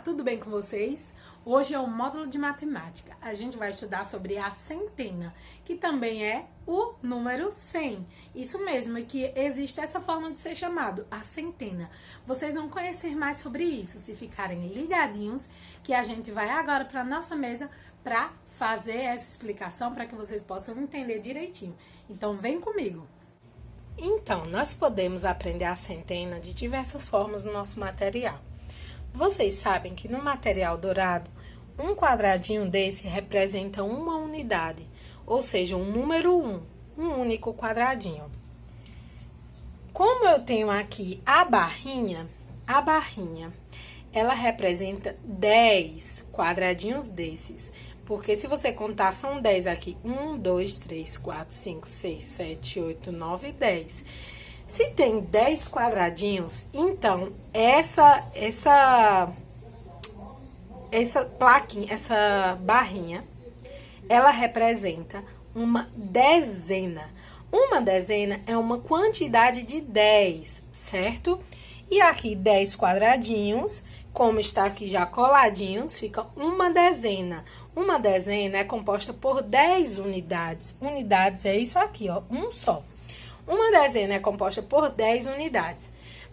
tudo bem com vocês? Hoje é o módulo de matemática. A gente vai estudar sobre a centena, que também é o número 100. Isso mesmo, é que existe essa forma de ser chamado, a centena. Vocês vão conhecer mais sobre isso, se ficarem ligadinhos, que a gente vai agora para nossa mesa para fazer essa explicação para que vocês possam entender direitinho. Então, vem comigo. Então, nós podemos aprender a centena de diversas formas no nosso material. Vocês sabem que no material dourado, um quadradinho desse representa uma unidade, ou seja, um número 1, um único quadradinho. Como eu tenho aqui a barrinha, ela representa 10 quadradinhos desses. Porque se você contar, são 10 aqui. 1, 2, 3, 4, 5, 6, 7, 8, 9, 10. Se tem 10 quadradinhos, então essa plaquinha, essa barrinha, ela representa uma dezena. Uma dezena é uma quantidade de 10, certo? E aqui 10 quadradinhos, como está aqui já coladinhos, fica uma dezena. Uma dezena é composta por 10 unidades. Unidades é isso aqui, ó, um só. Uma dezena é composta por 10 unidades.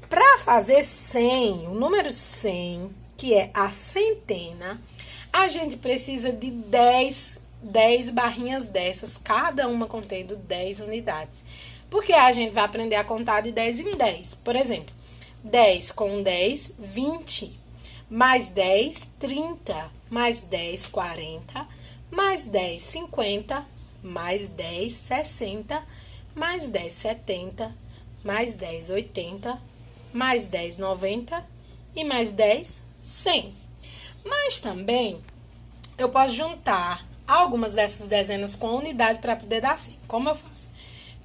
Para fazer 100, o número 100, que é a centena, a gente precisa de 10 barrinhas dessas, cada uma contendo 10 unidades. Porque a gente vai aprender a contar de 10 em 10. Por exemplo, 10 com 10, 20. Mais 10, 30. Mais 10, 40. Mais 10, 50. Mais 10, 60. Mais 10, 70. Mais 10, 80. Mais 10, 90. E mais 10, 100. Mas também eu posso juntar algumas dessas dezenas com a unidade para poder dar 100. Como eu faço?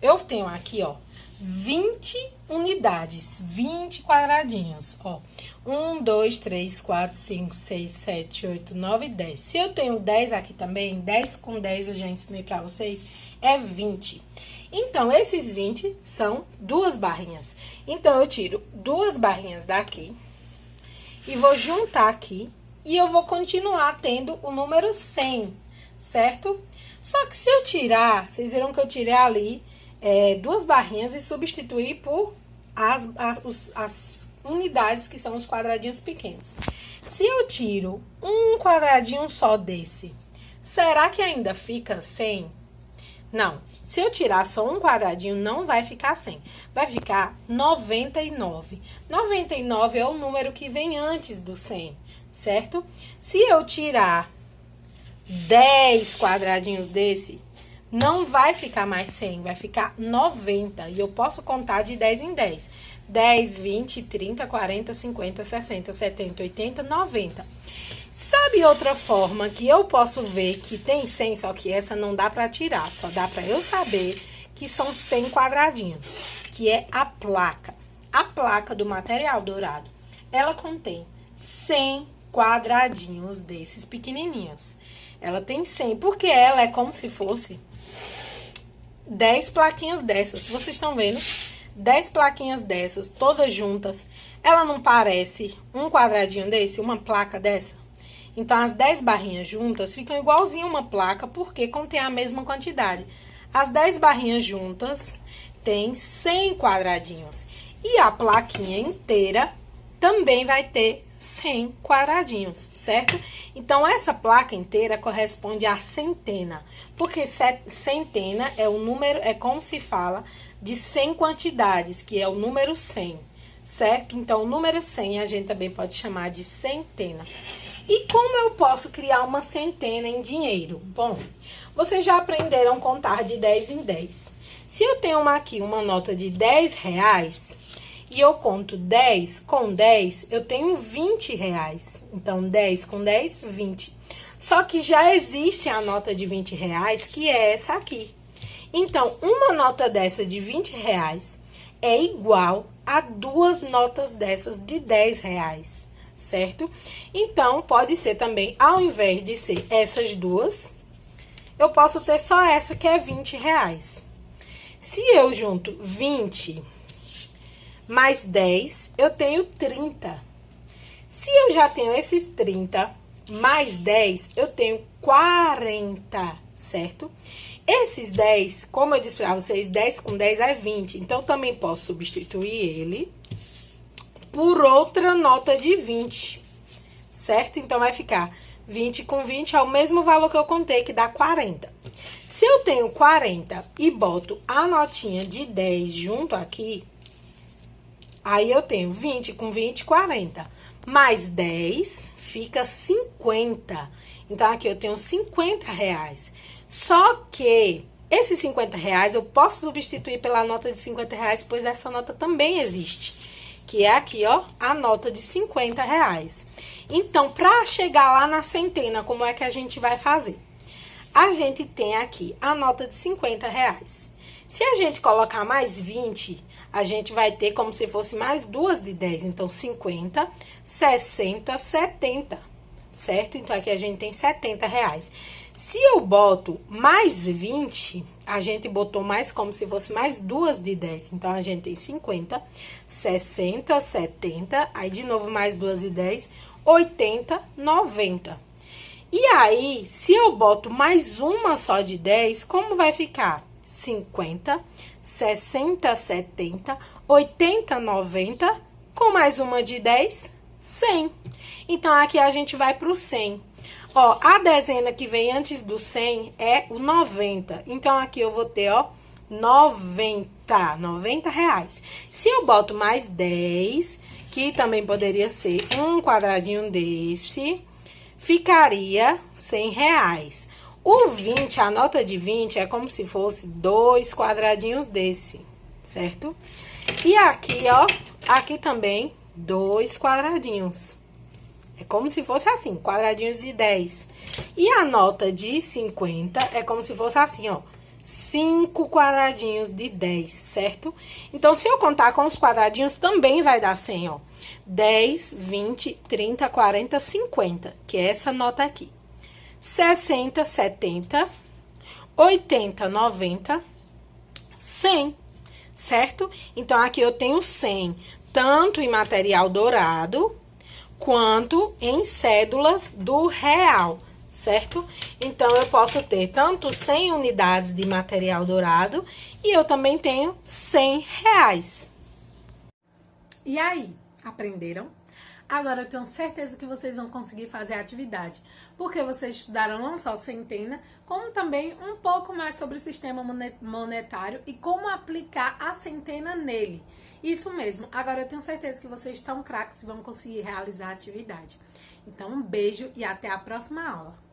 Eu tenho aqui, ó, 20 unidades, 20 quadradinhos, ó. 1, 2, 3, 4, 5, 6, 7, 8, 9, 10. Se eu tenho 10 aqui também, 10 com 10 eu já ensinei pra vocês, é 20. Então, esses 20 são duas barrinhas. Então, eu tiro duas barrinhas daqui e vou juntar aqui e eu vou continuar tendo o número 100, certo? Só que se eu tirar, vocês viram que eu tirei ali duas barrinhas e substituir por as unidades que são os quadradinhos pequenos. Se eu tiro um quadradinho só desse, será que ainda fica 100? Não. Se eu tirar só um quadradinho, não vai ficar 100. Vai ficar 99. 99 é o número que vem antes do 100, certo? Se eu tirar 10 quadradinhos desse, não vai ficar mais 100, vai ficar 90. E eu posso contar de 10 em 10. 10, 20, 30, 40, 50, 60, 70, 80, 90. Sabe outra forma que eu posso ver que tem 100, só que essa não dá pra tirar, só dá pra eu saber que são 100 quadradinhos, que é a placa. A placa do material dourado, ela contém 100 quadradinhos desses pequenininhos. Ela tem 100, porque ela é como se fosse 10 plaquinhas dessas. Vocês estão vendo? 10 plaquinhas dessas, todas juntas. Ela não parece um quadradinho desse, uma placa dessa? Então, as 10 barrinhas juntas ficam igualzinho uma placa, porque contém a mesma quantidade. As 10 barrinhas juntas tem 100 quadradinhos. E a plaquinha inteira também vai ter 100 quadradinhos, certo? Então, essa placa inteira corresponde à centena, porque centena é o número, é como se fala de 100 quantidades, que é o número 100, certo? Então, o número 100 a gente também pode chamar de centena. E como eu posso criar uma centena em dinheiro? Bom, vocês já aprenderam a contar de 10 em 10. Se eu tenho aqui uma nota de 10 reais e eu conto 10 com 10, eu tenho 20 reais. Então, 10 com 10, 20. Só que já existe a nota de 20 reais, que é essa aqui. Então, uma nota dessa de 20 reais é igual a duas notas dessas de 10 reais, certo? Então, pode ser também, ao invés de ser essas duas, eu posso ter só essa, que é 20 reais. Se eu junto 20 mais 10, eu tenho 30. Se eu já tenho esses 30 mais 10, eu tenho 40, certo? Esses 10, como eu disse para vocês, 10 com 10 é 20. Então, eu também posso substituir ele por outra nota de 20, certo? Então, vai ficar 20 com 20 é o mesmo valor que eu contei, que dá 40. Se eu tenho 40 e boto a notinha de 10 junto aqui, aí eu tenho 20 com 20, 40. Mais 10 fica 50. Então, aqui eu tenho 50 reais. Só que esses 50 reais eu posso substituir pela nota de 50 reais, pois essa nota também existe. Que é aqui, ó, a nota de 50 reais. Então, para chegar lá na centena, como é que a gente vai fazer? A gente tem aqui a nota de 50 reais. Se a gente colocar mais 20, a gente vai ter como se fosse mais duas de 10. Então, 50, 60, 70, certo? Então, aqui a gente tem 70 reais. Se eu boto mais 20, a gente botou mais como se fosse mais duas de 10. Então, a gente tem 50, 60, 70, aí de novo mais duas de 10, 80, 90. E aí, se eu boto mais uma só de 10, como vai ficar? 50, 60, 70, 80, 90, com mais uma de 10, 100. Então, aqui a gente vai pro 100. Ó, a dezena que vem antes do 100 é o 90. Então, aqui eu vou ter, ó, 90 reais. Se eu boto mais 10, que também poderia ser um quadradinho desse, ficaria 100 reais. O 20, a nota de 20 é como se fosse dois quadradinhos desse, certo? E aqui, ó, aqui também, dois quadradinhos. É como se fosse assim, quadradinhos de 10. E a nota de 50 é como se fosse assim, ó, 5 quadradinhos de 10, certo? Então, se eu contar com os quadradinhos, também vai dar 100, ó. 10, 20, 30, 40, 50, que é essa nota aqui. 60, 70, 80, 90, 100, certo? Então, aqui eu tenho 100, tanto em material dourado, quanto em cédulas do real, certo? Então, eu posso ter tanto 100 unidades de material dourado e eu também tenho 100 reais. E aí, aprenderam? Agora, eu tenho certeza que vocês vão conseguir fazer a atividade, porque vocês estudaram não só centena, como também um pouco mais sobre o sistema monetário e como aplicar a centena nele. Isso mesmo. Agora, eu tenho certeza que vocês estão craques e vão conseguir realizar a atividade. Então, um beijo e até a próxima aula.